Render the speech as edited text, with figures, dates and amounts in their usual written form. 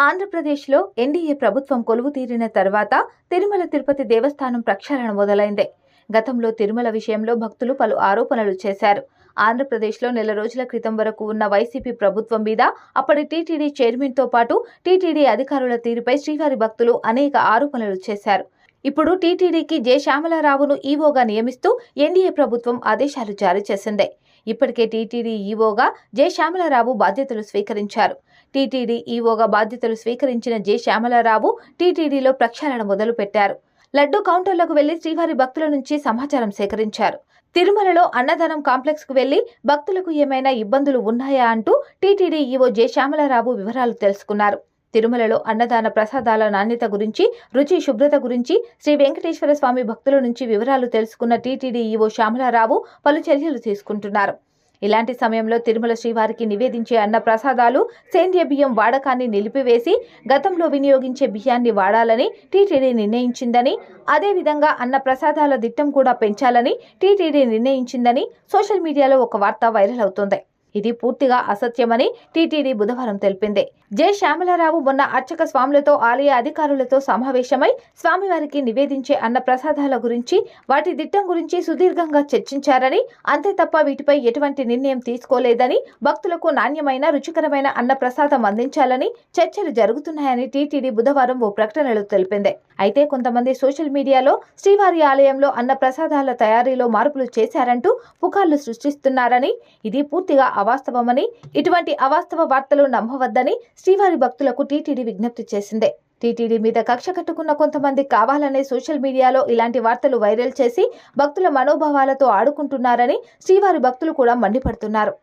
ఆంధ్రప్రదేశ్లో ఎన్డీఏ ప్రభుత్వం కొలువు తీరిన తర్వాత తిరుమల తిరుపతి దేవస్థానం ప్రక్షాళన మొదలైంది. గతంలో తిరుమల విషయంలో భక్తులు పలు ఆరోపణలు చేశారు. ఆంధ్రప్రదేశ్లో నెల రోజుల క్రితం వరకు ఉన్న వైసీపీ ప్రభుత్వం మీద అప్పటి టీటీడీ చైర్మన్తో పాటు టీటీడీ అధికారుల తీరుపై శ్రీవారి భక్తులు అనేక ఆరోపణలు చేశారు. ఇప్పుడు టీటీడీకి జె శ్యామలారావును ఈవోగా నియమిస్తూ ఎన్డీఏ ప్రభుత్వం ఆదేశాలు జారీ చేసింది. ఇప్పటికే టీటీడీ ఈవోగా జె శ్యామలారావు బాధ్యతలు స్వీకరించారు. టీటీడీ ఈవోగా బాధ్యతలు స్వీకరించిన జె శ్యామలారావు టీటీడీలో ప్రక్షాళన మొదలుపెట్టారు. లడ్డూ కౌంటర్లకు వెళ్లి శ్రీవారి భక్తుల నుంచి సమాచారం సేకరించారు. తిరుమలలో అన్నదానం కాంప్లెక్స్ కు వెళ్లి భక్తులకు ఏమైనా ఇబ్బందులు ఉన్నాయా అంటూ టీటీడీ ఈవో జె శ్యామలారావు వివరాలు తెలుసుకున్నారు. తిరుమలలో అన్నదాన ప్రసాదాల నాణ్యత గురించి, రుచి శుభ్రత గురించి శ్రీ వెంకటేశ్వర స్వామి భక్తుల నుంచి వివరాలు తెలుసుకున్న టీటీడీ ఈవో శ్యామలారావు పలు చర్యలు తీసుకుంటున్నారు. ఇలాంటి సమయంలో తిరుమల శ్రీవారికి నివేదించే అన్న ప్రసాదాలు సేంద్రియ బియ్యం వాడకాన్ని నిలిపివేసి గతంలో వినియోగించే బియ్యాన్ని వాడాలని టీటీడీ నిర్ణయించిందని, అదేవిధంగా అన్న ప్రసాదాల దిట్టం కూడా పెంచాలని టీటీడీ నిర్ణయించిందని సోషల్ మీడియాలో ఒక వార్త వైరల్ అవుతోంది. ఇది పూర్తిగా అసత్యమని టీటీడీ బుధవారం తెలిపింది. జె శ్యామలారావు మొన్న అర్చక స్వాములతో, ఆలయ అధికారులతో సమావేశమై స్వామివారికి నివేదించే అన్న ప్రసాదాల గురించి, వాటి దిట్టం గురించి సుదీర్ఘంగా చర్చించారని, అంతే తప్ప వీటిపై ఎటువంటి నిర్ణయం తీసుకోలేదని, భక్తులకు నాణ్యమైన, రుచికరమైన అన్న ప్రసాదం అందించాలని చర్చలు జరుగుతున్నాయని టీటీడీ బుధవారం ఓ ప్రకటనలో తెలిపింది. అయితే కొంతమంది సోషల్ మీడియాలో శ్రీవారి ఆలయంలో అన్న ప్రసాదాల తయారీలో మార్పులు చేశారంటూ పుకార్లు సృష్టిస్తున్నారని, ఇది పూర్తిగా అవాస్తవమని, ఇటువంటి అవాస్తవ వార్తలు నమ్మవద్దని శ్రీవారి భక్తులకు టీటీడీ విజ్ఞప్తి చేసింది. టీటీడీ మీద కక్ష కట్టుకున్న కొంతమంది కావాలనే సోషల్ మీడియాలో ఇలాంటి వార్తలు వైరల్ చేసి భక్తుల మనోభావాలతో ఆడుకుంటున్నారని శ్రీవారి భక్తులు కూడా మండిపడుతున్నారు.